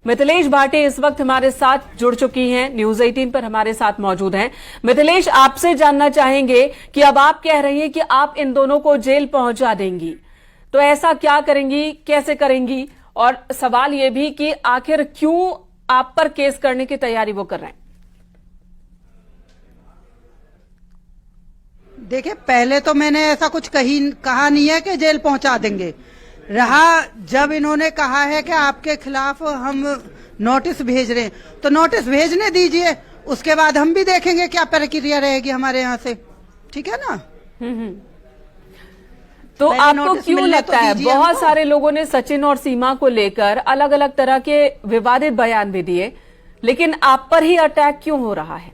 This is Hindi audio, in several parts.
मिथिलेश भाटी इस वक्त हमारे साथ जुड़ चुकी हैं, न्यूज 18 पर हमारे साथ मौजूद हैं। मिथिलेश, आपसे जानना चाहेंगे कि अब आप कह रही हैं कि आप इन दोनों को जेल पहुंचा देंगी, तो ऐसा क्या करेंगी, कैसे करेंगी? और सवाल यह भी कि आखिर क्यों आप पर केस करने की तैयारी वो कर रहे हैं? देखिए, पहले तो मैंने ऐसा कुछ कहा नहीं है कि जेल पहुंचा देंगे। रहा जब इन्होंने कहा है कि आपके खिलाफ हम नोटिस भेज रहे हैं, तो नोटिस भेजने दीजिए, उसके बाद हम भी देखेंगे क्या प्रक्रिया रहेगी हमारे यहाँ से। ठीक है ना? तो आपको क्यों लगता है, बहुत सारे लोगों ने सचिन और सीमा को लेकर अलग अलग तरह के विवादित बयान भी दिए, लेकिन आप पर ही अटैक क्यों हो रहा है?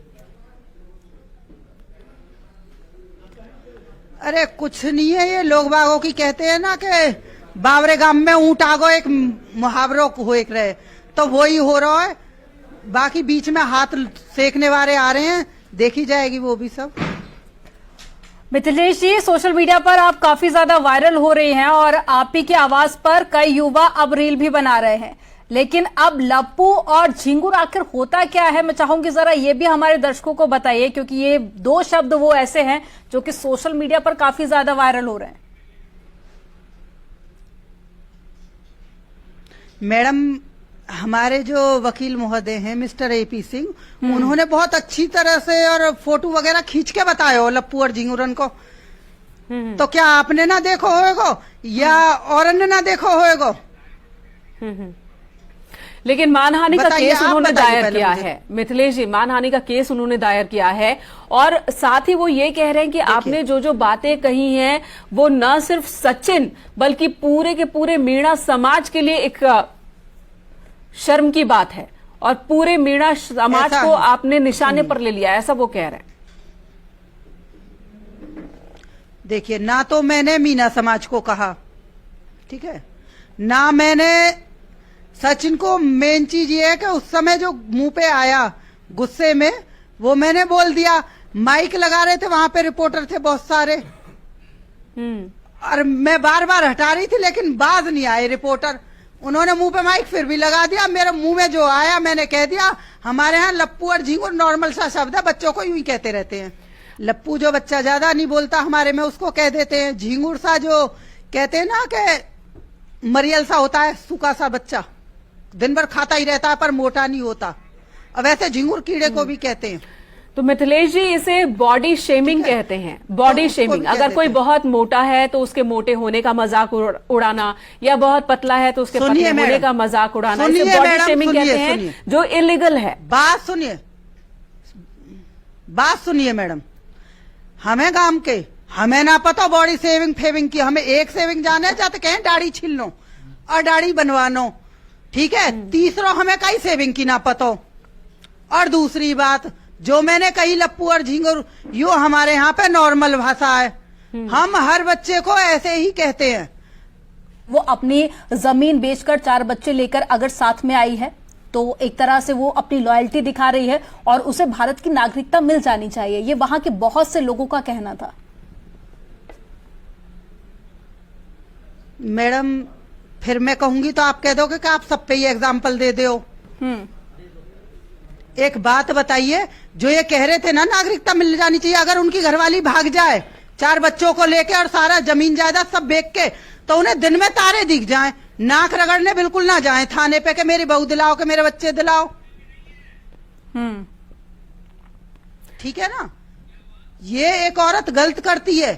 अरे कुछ नहीं है, ये लोग बागों की कहते हैं ना कि बावरे गांव में ऊंट आगो, एक मुहावरों हो एक रहे, तो वही हो रहा है। बाकी बीच में हाथ सेकने वाले आ रहे हैं, देखी जाएगी वो भी सब। मिथिलेश जी, सोशल मीडिया पर आप काफी ज्यादा वायरल हो रही हैं और आप ही की आवाज पर कई युवा अब रील भी बना रहे हैं, लेकिन अब लप्पू और झिंगुर आखिर होता क्या है? मैं चाहूंगी जरा ये भी हमारे दर्शकों को बताइए, क्योंकि ये दो शब्द वो ऐसे हैं जो कि सोशल मीडिया पर काफी ज्यादा वायरल हो रहे हैं। मैडम, हमारे जो वकील महोदय हैं मिस्टर एपी सिंह, उन्होंने बहुत अच्छी तरह से और फोटो वगैरह खींच के बताया हो लप्पू और झिंगुरन को। तो क्या आपने ना देखो होएगो या और ने ना देखो होएगो? लेकिन मानहानि का केस उन्होंने दायर किया है। मिथिलेश जी, मानहानि का केस उन्होंने दायर किया है और साथ ही वो ये कह रहे हैं कि आपने जो जो बातें कही हैं वो न सिर्फ सचिन बल्कि पूरे के पूरे मीणा समाज के लिए एक शर्म की बात है और पूरे मीणा समाज को आपने निशाने पर ले लिया, ऐसा वो कह रहे हैं। देखिए, ना तो मैंने मीना समाज को कहा, ठीक है, ना मैंने सचिन को। मेन चीज ये है कि उस समय जो मुंह पे आया गुस्से में, वो मैंने बोल दिया। माइक लगा रहे थे, वहां पे रिपोर्टर थे बहुत सारे, और मैं बार बार हटा रही थी, लेकिन बाज नहीं आए रिपोर्टर। उन्होंने मुंह पे माइक फिर भी लगा दिया। मेरे मुंह में जो आया मैंने कह दिया। हमारे यहाँ लप्पू और झिंगुर नॉर्मल सा शब्द है, बच्चों को यूं ही कहते रहते हैं। लप्पू जो बच्चा ज्यादा नहीं बोलता हमारे में, उसको कह देते हैं। झिंगुर सा जो कहते हैं ना कि मरियल सा होता है, सूखा सा बच्चा, दिन भर खाता ही रहता है पर मोटा नहीं होता। अब वैसे झिंगुर कीड़े को भी कहते हैं। तो मिथिलेश जी, इसे बॉडी शेमिंग कहते हैं। बॉडी शेमिंग, अगर कोई बहुत मोटा है तो उसके मोटे होने का मजाक उड़ाना, या बहुत पतला है तो उसके पतले होने का मजाक उड़ाना, इसे बॉडी शेमिंग कहते हैं, जो इलीगल है। बात सुनिए मैडम, हमें गांव के हमें ना पता बॉडी शेविंग फेविंग की। हमें एक शेविंग जाने जाते कहें दाढ़ी छील लो और दाढ़ी बनवानो, ठीक है। तीसरा, हमें कई शेविंग की ना पता। और दूसरी बात जो मैंने कही लप्पू और झिंगुर, यो हमारे यहाँ पे नॉर्मल भाषा है। हम हर बच्चे को ऐसे ही कहते हैं। वो अपनी जमीन बेचकर 4 बच्चे लेकर अगर साथ में आई है तो एक तरह से वो अपनी लॉयल्टी दिखा रही है और उसे भारत की नागरिकता मिल जानी चाहिए, ये वहां के बहुत से लोगों का कहना था। मैडम, फिर मैं कहूंगी तो आप कह दोगे कि आप सब पे ही एग्जाम्पल दे दो। एक बात बताइए, जो ये कह रहे थे ना नागरिकता मिल जानी चाहिए, अगर उनकी घरवाली भाग जाए 4 बच्चों को लेके और सारा जमीन जायदाद सब बेच के, तो उन्हें दिन में तारे दिख जाएं, नाक रगड़ने बिल्कुल ना जाएं थाने पे कि मेरी बहू दिलाओ, कि मेरे बच्चे दिलाओ। ठीक है ना? ये एक औरत गलत करती है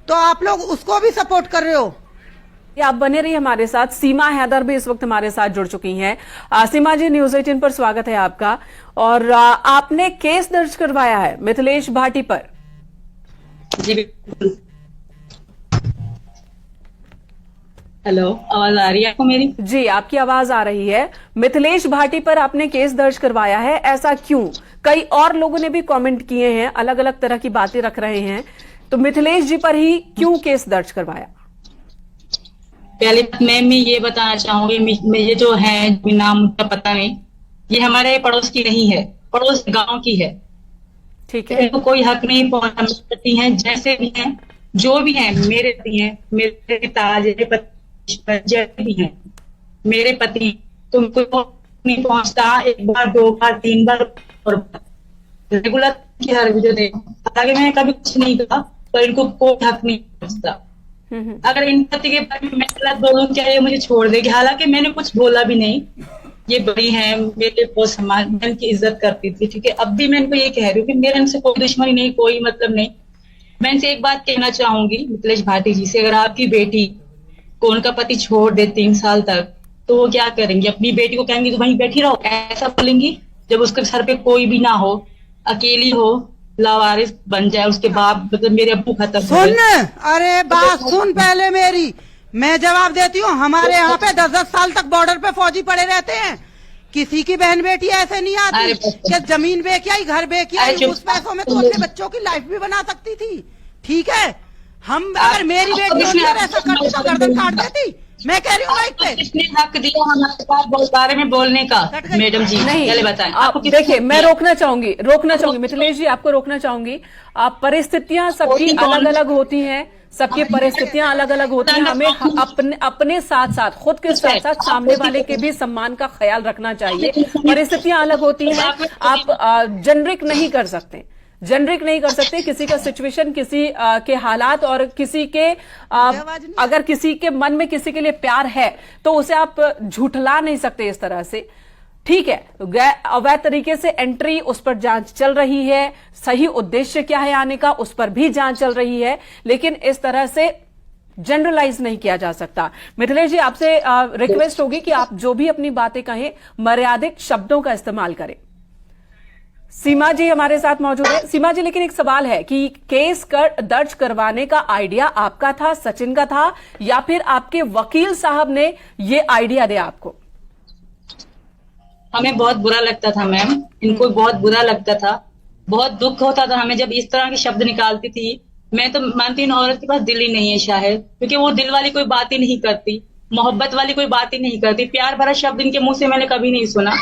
तो आप लोग उसको भी सपोर्ट कर रहे हो। आप बने रहिए हमारे साथ। सीमा हैदर भी इस वक्त हमारे साथ जुड़ चुकी हैं। सीमा जी, न्यूज 18 पर स्वागत है आपका। और आपने केस दर्ज करवाया है मिथिलेश भाटी पर। जी बिल्कुल। हेलो, आवाज आ रही है आपको मेरी? जी, आपकी आवाज आ रही है। मिथिलेश भाटी पर आपने केस दर्ज करवाया है, ऐसा क्यों? कई और लोगों ने भी कमेंट किए हैं, अलग अलग तरह की बातें रख रहे हैं, तो मिथिलेश जी पर ही क्यों केस दर्ज करवाया? पहले मैं ये बताना चाहूंगी, मैं ये जो है नाम मुझे पता नहीं, ये हमारे पड़ोस की नहीं है, पड़ोस गांव की है। ठीक है, इनको कोई हक नहीं पहुंचती है। जैसे भी हैं, जो भी हैं, मेरे पति हैं, मेरे पिता, जैसे भी हैं, मेरे पति तो कोई नहीं पहुंचता, एक बार, 2 बार, 3 बार और रेगुलर की हर वीडियो देखो। हालांकि मैंने कभी कुछ नहीं कहा, तो इनको कोई हक नहीं पहुंचता। अगर इन पति के बारे में मैं गलत बोलूं क्या ये मुझे छोड़ देगी? हालांकि मैंने कुछ बोला भी नहीं, ये बड़ी है, मेरे बहुत सम्मान, मैं इनकी इज्जत करती थी, ठीक है। अब भी मैं इनको ये कह रही हूँ कि मेरे इनसे कोई दुश्मनी नहीं, कोई मतलब नहीं। मैं इनसे एक बात कहना चाहूंगी मिथिलेश भाटी जी से, अगर आपकी बेटी को उनका पति छोड़ दे 3 साल तक, तो वो क्या करेंगी? अपनी बेटी को कहेंगी तो वहीं बैठी रहो, ऐसा बोलेंगी? जब उसके सर पे कोई भी ना हो, अकेली हो, लावारिस बन जाए, उसके बाप मतलब मेरे अब्बू खत्म हो सुन, गए। अरे बात सुन पहले मेरी, मैं जवाब देती हूँ। हमारे यहाँ पे 10-10 साल तक बॉर्डर पे फौजी पड़े रहते हैं। किसी की बहन बेटी ऐसे नहीं आती कि जमीन बेच आई, घर बेच आई, उस पैसों में तो अपने बच्चों की लाइफ भी बना सकती थी, ठीक है। हम अगर मेरी बेटी होती और ऐसा करती तो गर्दन काट देती। मैं कह रही हूँ माइक पे। किसने हक दिया हमारे पास बारे में बोलने का? मैडम जी नहीं, पहले बताएं। आप देखिए, मैं रोकना चाहूंगी मिथिलेश जी, आपको रोकना चाहूंगी। आप परिस्थितियां सबकी अलग अलग होती हैं, सबकी परिस्थितियां अलग अलग होती हैं। हमें अपने साथ साथ, खुद के साथ साथ सामने वाले के भी सम्मान का ख्याल रखना चाहिए। परिस्थितियां अलग होती हैं, आप जेनरिक नहीं कर सकते, किसी का सिचुएशन, किसी के हालात और किसी के अगर किसी के मन में किसी के लिए प्यार है तो उसे आप झूठला नहीं सकते इस तरह से, ठीक है। अवैध तरीके से एंट्री, उस पर जांच चल रही है, सही उद्देश्य क्या है आने का, उस पर भी जांच चल रही है, लेकिन इस तरह से जनरलाइज नहीं किया जा सकता। मिथिलेश जी, आपसे रिक्वेस्ट होगी कि आप जो भी अपनी बातें कहें मर्यादित शब्दों का इस्तेमाल करें। सीमा जी हमारे साथ मौजूद है। सीमा जी, लेकिन एक सवाल है कि केस दर्ज करवाने का आइडिया आपका था, सचिन का था, या फिर आपके वकील साहब ने ये आइडिया दिया आपको? हमें बहुत बुरा लगता था मैम, इनको बहुत बुरा लगता था, बहुत दुख होता था हमें जब इस तरह के शब्द निकालती थी। मैं तो मानती हूँ औरत के पास दिल ही नहीं है शायद, क्योंकि वो दिल वाली कोई बात ही नहीं करती, मोहब्बत वाली कोई बात ही नहीं करती। प्यार भरा शब्द इनके मुंह से मैंने कभी नहीं सुना।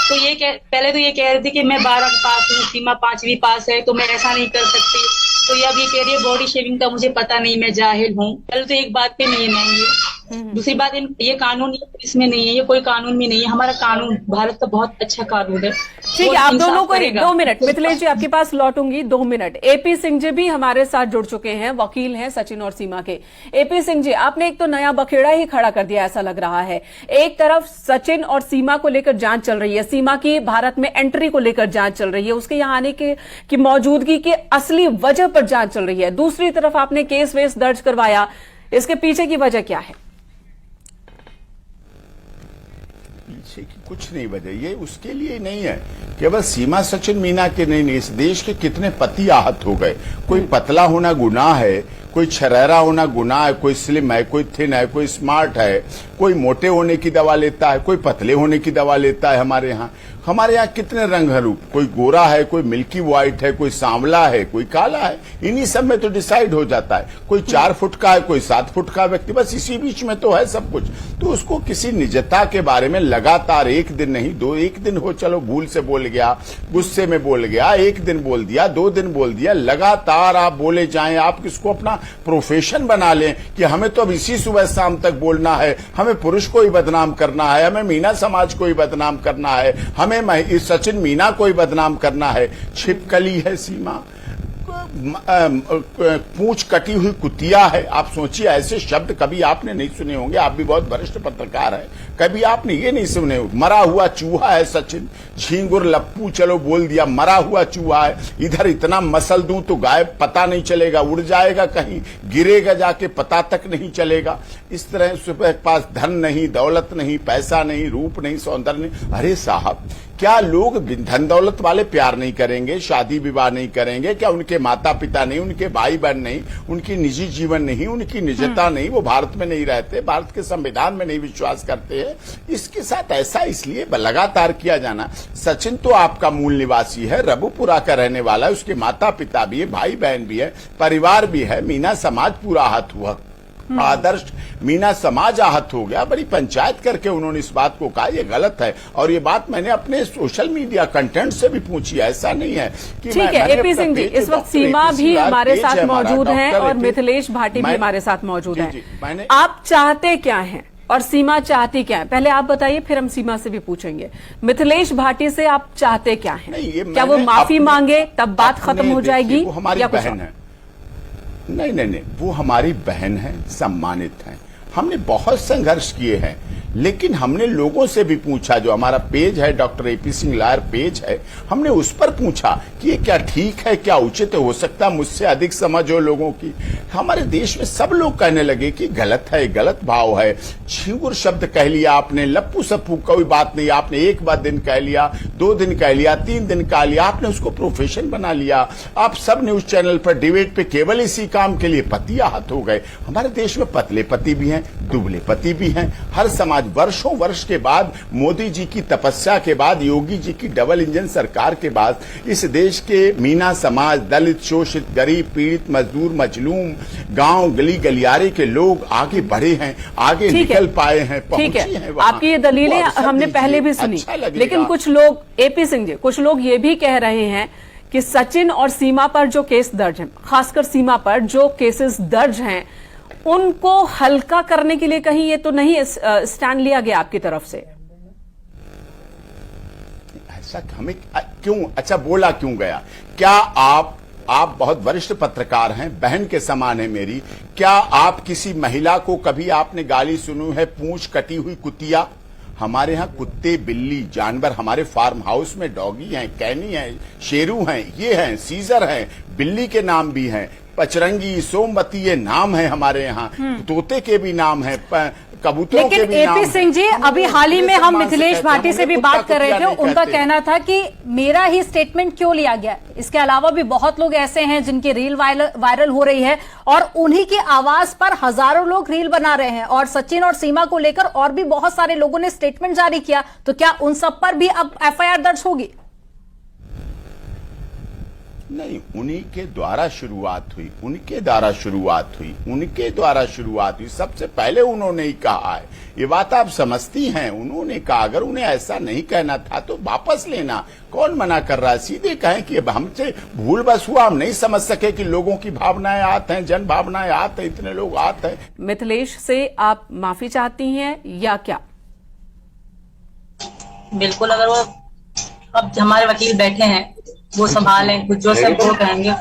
तो पहले तो ये कह रही थी कि मैं 12 पास हूँ, सीमा 5वीं पास है, तो मैं ऐसा नहीं कर सकती। तो ये अब ये कह रही है बॉडी शेविंग का मुझे पता नहीं, मैं जाहिल हूँ। पहले तो एक बात पे नहीं है मैम ये। दूसरी बात, ये कानून पुलिस में नहीं है, ये कोई कानून में नहीं है। हमारा कानून भारत का बहुत अच्छा कानून है। ठीक है, आप दोनों को 2 मिनट, मिथिलेश जी आपके पास लौटूंगी, 2 मिनट। एपी सिंह जी भी हमारे साथ जुड़ चुके हैं, वकील हैं सचिन और सीमा के। एपी सिंह जी, आपने एक तो नया बखेड़ा ही खड़ा कर दिया ऐसा लग रहा है। एक तरफ सचिन और सीमा को लेकर जांच चल रही है, सीमा की भारत में एंट्री को लेकर जांच चल रही है, उसके यहां आने की मौजूदगी की असली वजह पर जांच चल रही है। दूसरी तरफ आपने केस वेस दर्ज करवाया, इसके पीछे की वजह क्या है? की कुछ नहीं वजह, ये उसके लिए नहीं है, केवल सीमा सचिन मीना के नहीं, इस देश के कितने पति आहत हो गए। कोई पतला होना गुनाह है, कोई छरेरा होना गुनाह है, कोई स्लिम है, कोई थिन है, कोई स्मार्ट है, कोई मोटे होने की दवा लेता है, कोई पतले होने की दवा लेता है। हमारे यहाँ कितने रंग है रूप, कोई गोरा है, कोई मिल्की व्हाइट है, कोई सांवला है, कोई काला है। इन्हीं सब में तो डिसाइड हो जाता है। कोई 4 फुट का है, कोई 7 फुट का व्यक्ति, बस इसी बीच में तो है सब कुछ। तो उसको किसी निजता के बारे में लगातार, एक दिन नहीं, 1 दिन हो, चलो भूल से बोल गया, गुस्से में बोल गया, 1 दिन बोल दिया, 2 दिन बोल दिया, लगातार आप बोले जाएं, आप किसको अपना प्रोफेशन बना लें कि हमें तो अब इसी सुबह शाम तक बोलना है, हमें पुरुष को ही बदनाम करना है, हमें मीना समाज को ही बदनाम करना है, हमें सचिन मीना को ही बदनाम करना है। छिपकली है सीमा, पूंछ कटी हुई कुतिया है। आप सोचिए, ऐसे शब्द कभी आपने नहीं सुने होंगे, आप भी बहुत वरिष्ठ पत्रकार हैं, कभी आपने ये नहीं सुने। मरा हुआ चूहा है सचिन, झींगुर लप्पू, चलो बोल दिया, मरा हुआ चूहा है। इधर इतना मसल दूं तो गायब पता नहीं चलेगा, उड़ जाएगा कहीं, गिरेगा जाके पता तक नहीं चलेगा। इस तरह उसके पास धन नहीं, दौलत नहीं, पैसा नहीं, रूप नहीं, सौंदर्य नहीं। अरे साहब, क्या लोग धन दौलत वाले प्यार नहीं करेंगे, शादी विवाह नहीं करेंगे? क्या उनके माता पिता नहीं, उनके भाई बहन नहीं, उनकी निजी जीवन नहीं, उनकी निजता नहीं, वो भारत में नहीं रहते, भारत के संविधान में नहीं विश्वास करते हैं? इसके साथ ऐसा इसलिए लगातार किया जाना। सचिन तो आपका मूल निवासी है, रबुपुरा का रहने वाला है, उसके माता पिता भी है, भाई बहन भी है, परिवार भी है। मीना समाज पूरा आहत हुआ, आदर्श मीना समाज आहत हो गया। बड़ी पंचायत करके उन्होंने इस बात को कहा, ये गलत है। और ये बात मैंने अपने सोशल मीडिया कंटेंट से भी पूछी, ऐसा नहीं है कि ठीक है। एपी सिंह जी, इस वक्त सीमा भी हमारे साथ मौजूद हैं और मिथिलेश भाटी भी हमारे साथ मौजूद हैं। आप चाहते क्या हैं और सीमा चाहती क्या है? पहले आप बताइए, फिर हम सीमा से भी पूछेंगे। मिथिलेश भाटी से आप चाहते क्या हैं? नहीं, ये क्या वो मैंने माफी अपने- मांगे तब बात अपने खत्म हो देखिए, जाएगी वो हमारी या कुछ बहन और? है। नहीं, वो हमारी बहन है, सम्मानित है। हमने बहुत संघर्ष किए हैं, लेकिन हमने लोगों से भी पूछा। जो हमारा पेज है, doctor AP Singh lawyer page है, हमने उस पर पूछा कि ये क्या ठीक है, क्या उचित हो सकता, मुझसे अधिक समझ हो लोगों की। हमारे देश में सब लोग कहने लगे कि गलत है, गलत भाव है। झिंगुर शब्द कह लिया आपने, लप्पू सप्पू कोई बात नहीं, आपने एक बार दिन कह लिया, 2 दिन कह लिया, 3 दिन कह लिया, आपने उसको प्रोफेशन बना लिया। आप सब न्यूज चैनल पर डिबेट पे केवल इसी काम के लिए पति आहत हो गए। हमारे देश में पतले पति भी हैं, दुबले पति भी हैं। हर समाज वर्षों वर्ष के बाद, मोदी जी की तपस्या के बाद, योगी जी की डबल इंजन सरकार के बाद, इस देश के मीना समाज, दलित, शोषित, गरीब, पीड़ित, मजदूर, मजलूम, गांव गली गलियारे के लोग आगे बढ़े हैं, आगे निकल पाए हैं, ठीक पहुंचे है। हैं वहां। आपकी ये दलीलें वो अवसर हमने दीजिए, पहले भी सुनी, अच्छा लगेगा। लेकिन कुछ लोग, एपी सिंह जी, कुछ लोग ये भी कह रहे हैं कि सचिन और सीमा पर जो केस दर्ज हैं, खासकर सीमा पर जो केसेस दर्ज हैं, उनको हल्का करने के लिए कहीं ये तो नहीं स्टैंड लिया गया आपकी तरफ से? ऐसा हमें क्यों, अच्छा बोला क्यों गया? क्या आप बहुत वरिष्ठ पत्रकार हैं, बहन के समान है मेरी, क्या आप किसी महिला को कभी आपने गाली सुनी है, पूंछ कटी हुई कुतिया? हमारे यहाँ कुत्ते, बिल्ली, जानवर, हमारे फार्म हाउस में डॉगी हैं, कैनी हैं, शेरू हैं, ये हैं, सीजर हैं, बिल्ली के नाम भी हैं, पचरंगी, सोमवती, ये नाम है हमारे यहाँ। तोते के भी नाम है, कबूतरों के लेकिन भी नाम एपी सिंह जी, अभी हाल ही में हम मिथिलेश भाटी से भी बात कर रहे थे, उनका कहना था कि मेरा ही स्टेटमेंट क्यों लिया गया। इसके अलावा भी बहुत लोग ऐसे हैं जिनकी रील वायरल हो रही है और उन्हीं की आवाज पर हजारों लोग रील बना रहे हैं, और सचिन और सीमा को लेकर और भी बहुत सारे लोगों ने स्टेटमेंट जारी किया। तो क्या उन सब पर भी अब एफआईआर दर्ज होगी? नहीं, उन्हीं के द्वारा शुरुआत हुई, उनके द्वारा शुरुआत हुई। सबसे पहले उन्होंने ही कहा है, ये बात आप समझती हैं। उन्होंने कहा, अगर उन्हें ऐसा नहीं कहना था तो वापस लेना, कौन मना कर रहा है? सीधे कहें कि हमसे भूल बस हुआ, हम नहीं समझ सके कि लोगों की भावनाएं आते हैं, जन भावनाएं आते हैं, इतने लोग आते हैं। मिथिलेश से आप माफी चाहती हैं या क्या? बिल्कुल, अगर वो अब हमारे वकील बैठे हैं, वो संभालें, कुछ जो सब वो कहेंगे।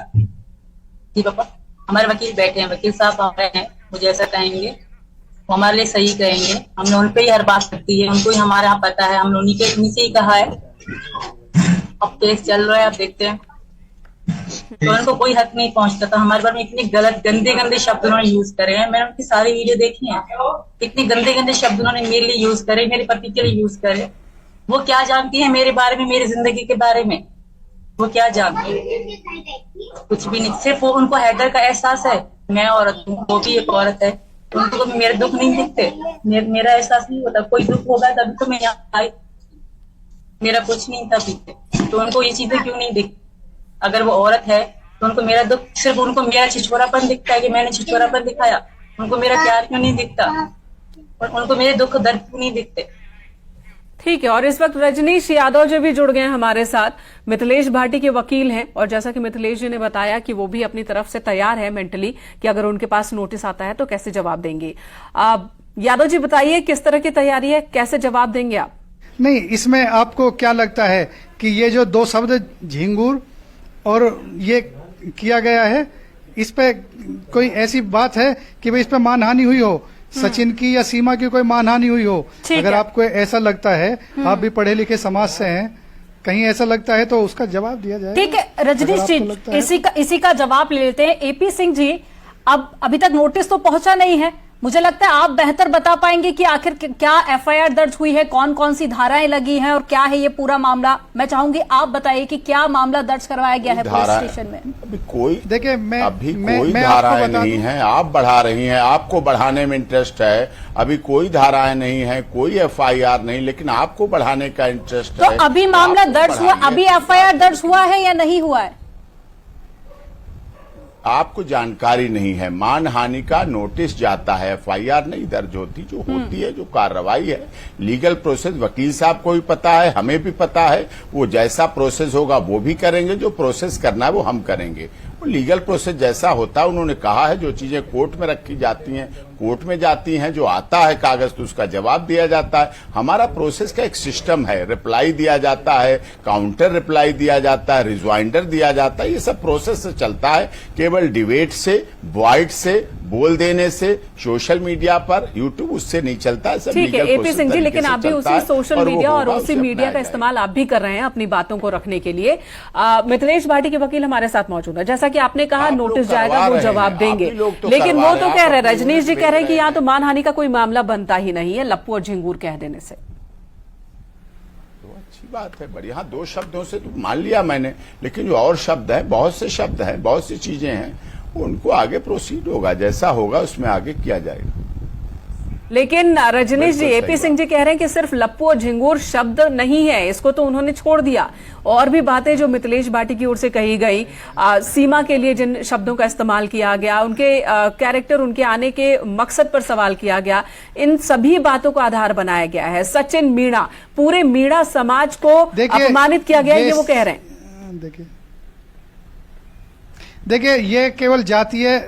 जी पापा, हमारे वकील बैठे हैं, वकील साहब आ रहे हैं, मुझे ऐसा कहेंगे, वो हमारे लिए सही कहेंगे। हमने उन पे ही हर बात करती है, उनको ही हमारे यहाँ पता है, हमने उन्हीं से ही कहा है। अब केस चल रहा है, अब देखते हैं। तो उनको कोई हक नहीं पहुंचता था। हमारे बारे में इतने गलत गंदे शब्द उन्होंने यूज करे हैं, मैंने उनकी सारी वीडियो देखी है। इतने गंदे शब्द उन्होंने मेरे लिए यूज करे, मेरे पति के लिए यूज करे। वो क्या जानती है मेरे बारे में, मेरी जिंदगी के बारे में? वो क्या जानती है? कुछ भी नहीं। सिर्फ वो, उनको हैदर का एहसास है, मैं औरत हूँ, वो भी एक औरत है, उनको मेरे दुख नहीं दिखते, मेरा एहसास नहीं होता। कोई दुख होगा तभी तो मैं यहाँ आई, मेरा कुछ नहीं था पीछे। तो उनको ये चीजें क्यों नहीं दिखती? अगर वो औरत है तो उनको मेरा दुख, सिर्फ उनको मेरा छिछोरापन दिखता है कि मैंने छिछोरापन दिखाया। उनको मेरा प्यार क्यों नहीं दिखता? उनको मेरे दुख दर्द क्यों नहीं दिखते? ठीक है। और इस वक्त रजनीश यादव जी भी जुड़ गए हैं हमारे साथ, मिथिलेश भाटी के वकील हैं, और जैसा कि मिथिलेश जी ने बताया कि वो भी अपनी तरफ से तैयार है मेंटली कि अगर उनके पास नोटिस आता है तो कैसे जवाब देंगे। यादव जी बताइए, किस तरह की तैयारी है, कैसे जवाब देंगे आप? नहीं, इसमें आपको क्या लगता है कि ये जो 2 शब्द झिंगुर और ये किया गया है, इस पे कोई ऐसी बात है कि भाई इस पे मानहानि हुई हो, सचिन की या सीमा की कोई मानहानि हुई हो? अगर आपको ऐसा लगता है, आप भी पढ़े लिखे समाज से हैं, कहीं ऐसा लगता है तो उसका जवाब दिया जाए। ठीक है रजनीश जी, इसी का जवाब ले लेते हैं। एपी सिंह जी, अब अभी तक नोटिस तो पहुंचा नहीं है, मुझे लगता है आप बेहतर बता पाएंगे कि आखिर क्या एफआईआर दर्ज हुई है, कौन कौन सी धाराएं लगी हैं और क्या है ये पूरा मामला। मैं चाहूंगी आप बताइए कि क्या मामला दर्ज करवाया गया है पुलिस स्टेशन में। अभी कोई, देखिए कोई धाराएं नहीं है, आप बढ़ा रही हैं, आपको बढ़ाने में इंटरेस्ट है। अभी कोई धाराएं नहीं है, कोई एफआईआर नहीं, लेकिन आपको बढ़ाने का इंटरेस्ट है। तो अभी मामला दर्ज हुआ, अभी एफआईआर दर्ज हुआ है या नहीं हुआ है? आपको जानकारी नहीं है। मानहानि का नोटिस जाता है, एफआईआर नहीं दर्ज होती। जो होती है, जो कार्रवाई है, लीगल प्रोसेस, वकील साहब को भी पता है, हमें भी पता है। वो जैसा प्रोसेस होगा वो भी करेंगे, जो प्रोसेस करना है वो हम करेंगे। वो लीगल प्रोसेस जैसा होता है उन्होंने कहा है, जो चीजें कोर्ट में रखी जाती हैं कोर्ट में जाती हैं, जो आता है कागज तो उसका जवाब दिया जाता है। हमारा प्रोसेस का एक सिस्टम है, रिप्लाई दिया जाता है, काउंटर रिप्लाई दिया जाता है, रिजवाइंडर दिया जाता है, ये सब प्रोसेस से चलता है। केवल डिबेट से, वॉइड से, बोल देने से, सोशल मीडिया पर, यूट्यूब उससे नहीं चलता है। सब ठीक है legal AP process Singh ji, तरीके लेकिन से आप भी चलता उसी है सोशल और वो मीडिया और होगा, उसी उसे मीडिया का अपनाया इस्तेमाल आप भी कर रहे हैं अपनी बातों को रखने के लिए। मिथिलेश भाटी के वकील हमारे साथ मौजूद है। जैसा कि आपने कहा आप लोग नोटिस करवा जाएगा, वो रहे हैं, जवाब आप देंगे, ही लोग तो लेकिन करवा वो रहे तो हैं, कह आप रहे हैं, अपनी रजनीश जी नोटिस कह रहे हैं भेज कि रहे यहाँ तो मानहानि का कोई मामला बनता ही नहीं है लप्पू और झिंगूर कह देने से। तो अच्छी बात है, बढ़िया। हाँ, 2 शब्दों से तो मान लिया मैंने, लेकिन जो और शब्द है, बहुत से शब्द हैं, बहुत सी चीजें हैं, उनको आगे प्रोसीड होगा, जैसा होगा उसमें आगे किया जाएगा। लेकिन रजनीश जी, बिल्कुल एपी सही सिंह जी कह रहे हैं कि सिर्फ लप्पू और झिंगूर शब्द नहीं है, इसको तो उन्होंने छोड़ दिया। और भी बातें जो मिथिलेश भाटी की ओर से कही गई, सीमा के लिए जिन शब्दों का इस्तेमाल किया गया, उनके कैरेक्टर, उनके आने के मकसद पर सवाल किया गया, इन सभी बातों को आधार बनाया गया है। सचिन मीणा, पूरे मीणा समाज को अपमानित किया गया, ये वो कह रहे हैं। देखिए ये केवल जातीय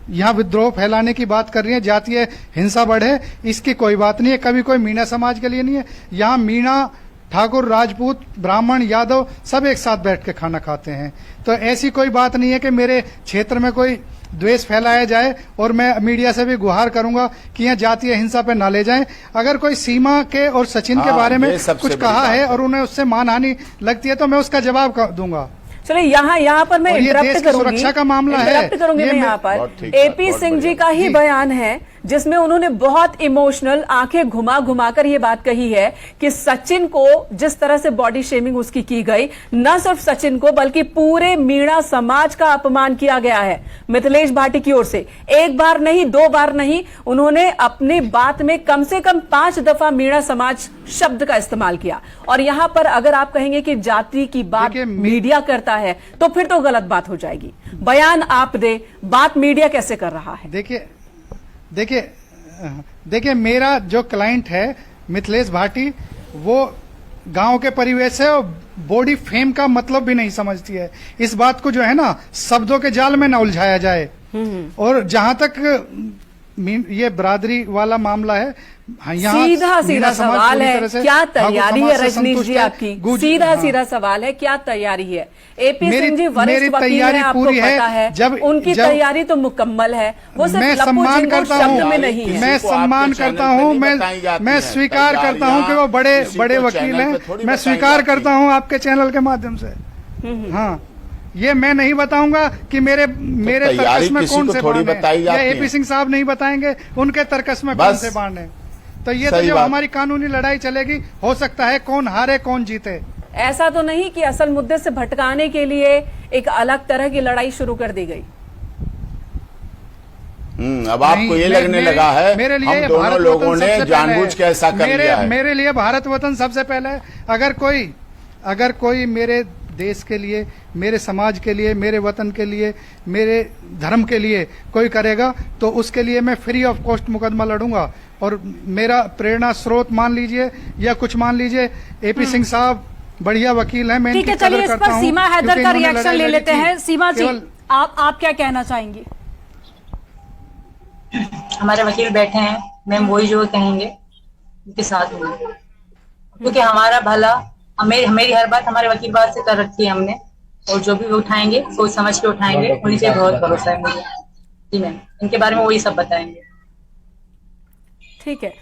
यहाँ विद्रोह फैलाने की बात कर रही है, जातीय हिंसा बढ़े, इसकी कोई बात नहीं है। कभी कोई मीणा समाज के लिए नहीं है। यहाँ मीणा, ठाकुर, राजपूत, ब्राह्मण, यादव सब एक साथ बैठ के खाना खाते हैं। तो ऐसी कोई बात नहीं है कि मेरे क्षेत्र में कोई द्वेष फैलाया जाए, और मैं मीडिया से भी गुहार करूंगा कि यहाँ जातीय हिंसा पे ना ले जाएं। अगर कोई सीमा के और सचिन के बारे में कुछ कहा है और उन्हें उससे मानहानि लगती है तो मैं उसका जवाब दूंगा। चलिए यहाँ पर मैं इंटरप्ट करूंगी, सुरक्षा का मामला है, इंटरप्ट करूंगी मैं यहाँ पर। एपी सिंह जी का ही बयान है जिसमें उन्होंने बहुत इमोशनल आंखें घुमा घुमा कर ये बात कही है कि सचिन को जिस तरह से बॉडी शेमिंग उसकी की गई, न सिर्फ सचिन को बल्कि पूरे मीणा समाज का अपमान किया गया है मिथिलेश भाटी की ओर से। एक बार नहीं, 2 बार नहीं, उन्होंने अपनी बात में कम से कम 5 दफा मीणा समाज शब्द का इस्तेमाल किया। और यहां पर अगर आप कहेंगे कि जाति की बात मीडिया करता है तो फिर तो गलत बात हो जाएगी। बयान आप दे, बात मीडिया कैसे कर रहा है? देखिए मेरा जो क्लाइंट है मिथिलेश भाटी, वो गांव के परिवेश से और बॉडी फेम का मतलब भी नहीं समझती है। इस बात को जो है ना शब्दों के जाल में न उलझाया जाए। और जहां तक ये बरादरी वाला मामला है, सीधा सवाल है, क्या तैयारी है रजनीश जी आपकी? सीधा सवाल है, क्या तैयारी है? एपी सिंह जी वरिष्ठ वकील हैं, आपको पता है, जब उनकी तैयारी तो मुकम्मल है। वो सिर्फ मैं सम्मान करता हूँ, मैं सम्मान करता हूँ, मैं स्वीकार करता हूँ कि वो बड़े बड़े वकील हैं। मैं स्वीकार करता हूँ आपके चैनल के माध्यम से। हाँ, ये मैं नहीं बताऊंगा कि मेरे तर्कस में कौन से बाण है, या एपी सिंह साहब नहीं बताएंगे उनके तर्कस में कौन से बाण है। तो ये तो जो हमारी कानूनी लड़ाई चलेगी, हो सकता है कौन हारे कौन जीते। ऐसा तो नहीं कि असल मुद्दे से भटकाने के लिए एक अलग तरह की लड़ाई शुरू कर दी गई। अब आपको ये लगने लगा है मेरे लिए हम दोनों लोगों ने जानबूझ के ऐसा कर लिया है। मेरे लिए भारत वतन सबसे पहले है। अगर कोई मेरे देश के लिए, मेरे समाज के लिए, मेरे वतन के लिए, मेरे धर्म के लिए कोई करेगा तो उसके लिए मैं फ्री ऑफ कॉस्ट मुकदमा लड़ूंगा। और मेरा प्रेरणा स्रोत मान लीजिए या कुछ मान लीजिए, एपी सिंह साहब बढ़िया वकील हैं। मैं ठीक है, चलिए इस पर सीमा हैदर का रिएक्शन ले लेते हैं। सीमा जी, आप क्या कहना चाहेंगी? हमारे वकील बैठे हैं, मैम वही जो कहेंगे उनके साथ होंगे, क्योंकि हमारा भला, मेरी हर बात हमारे वकील बात से कर रखी है हमने, और जो भी उठाएंगे सोच समझ के उठाएंगे। उन्हीं से बहुत भरोसा है मुझे। जी मैम, इनके बारे में वही सब बताएंगे। ठीक है।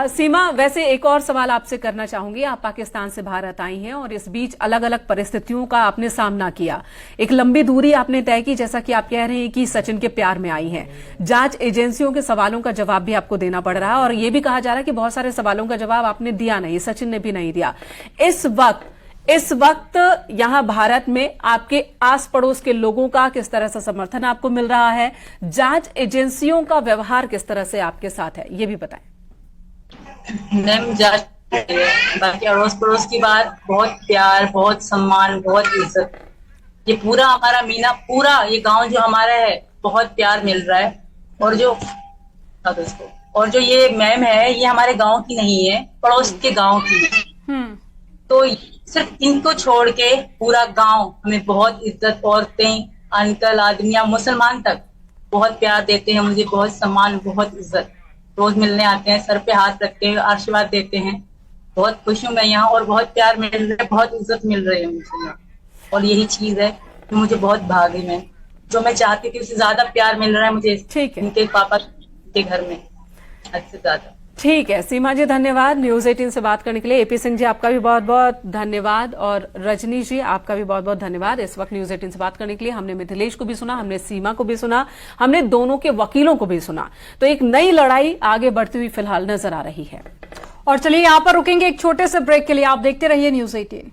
सीमा, वैसे एक और सवाल आपसे करना चाहूंगी। आप पाकिस्तान से भारत आई हैं और इस बीच अलग अलग परिस्थितियों का आपने सामना किया। एक लंबी दूरी आपने तय की, जैसा कि आप कह रहे हैं कि सचिन के प्यार में आई हैं। जांच एजेंसियों के सवालों का जवाब भी आपको देना पड़ रहा है, और यह भी कहा जा रहा है कि बहुत सारे सवालों का जवाब आपने दिया नहीं, सचिन ने भी नहीं दिया। इस वक्त यहां भारत में आपके आस पड़ोस के लोगों का किस तरह से समर्थन आपको मिल रहा है? जांच एजेंसियों का व्यवहार किस तरह से आपके साथ है, ये भी बताएं। मैम, जांच बाकी अड़ोस पड़ोस की बात, बहुत प्यार, बहुत सम्मान, बहुत इज्जत। ये पूरा हमारा मीना, पूरा ये गांव जो हमारा है, बहुत प्यार मिल रहा है। और जो ये मैम है, ये हमारे गांव की नहीं है, पड़ोस के गांव की है। तो सिर्फ इनको छोड़ के पूरा गांव हमें बहुत इज्जत, औरतें, अंकल आदमियां मुसलमान तक बहुत प्यार देते हैं मुझे, बहुत सम्मान, बहुत इज्जत। रोज मिलने आते हैं, सर पे हाथ रखते हैं, आशीर्वाद देते हैं। बहुत खुश हूँ मैं यहाँ, और बहुत प्यार मिल रहा है, बहुत इज्जत मिल रही है मुझे यहाँ। और यही चीज है कि मुझे बहुत भागी में, जो मैं चाहती थी उससे ज्यादा प्यार मिल रहा है मुझे ठीक है। इनके पापा के घर में अच्छे ज्यादा। ठीक है सीमा जी, धन्यवाद न्यूज 18 से बात करने के लिए। एपी सिंह जी आपका भी बहुत बहुत धन्यवाद, और रजनी जी आपका भी बहुत बहुत धन्यवाद। इस वक्त न्यूज 18 से बात करने के लिए हमने मिथिलेश को भी सुना, हमने सीमा को भी सुना, हमने दोनों के वकीलों को भी सुना। तो एक नई लड़ाई आगे बढ़ती हुई फिलहाल नजर आ रही है। और चलिए यहाँ पर रुकेंगे एक छोटे से ब्रेक के लिए। आप देखते रहिए न्यूज 18।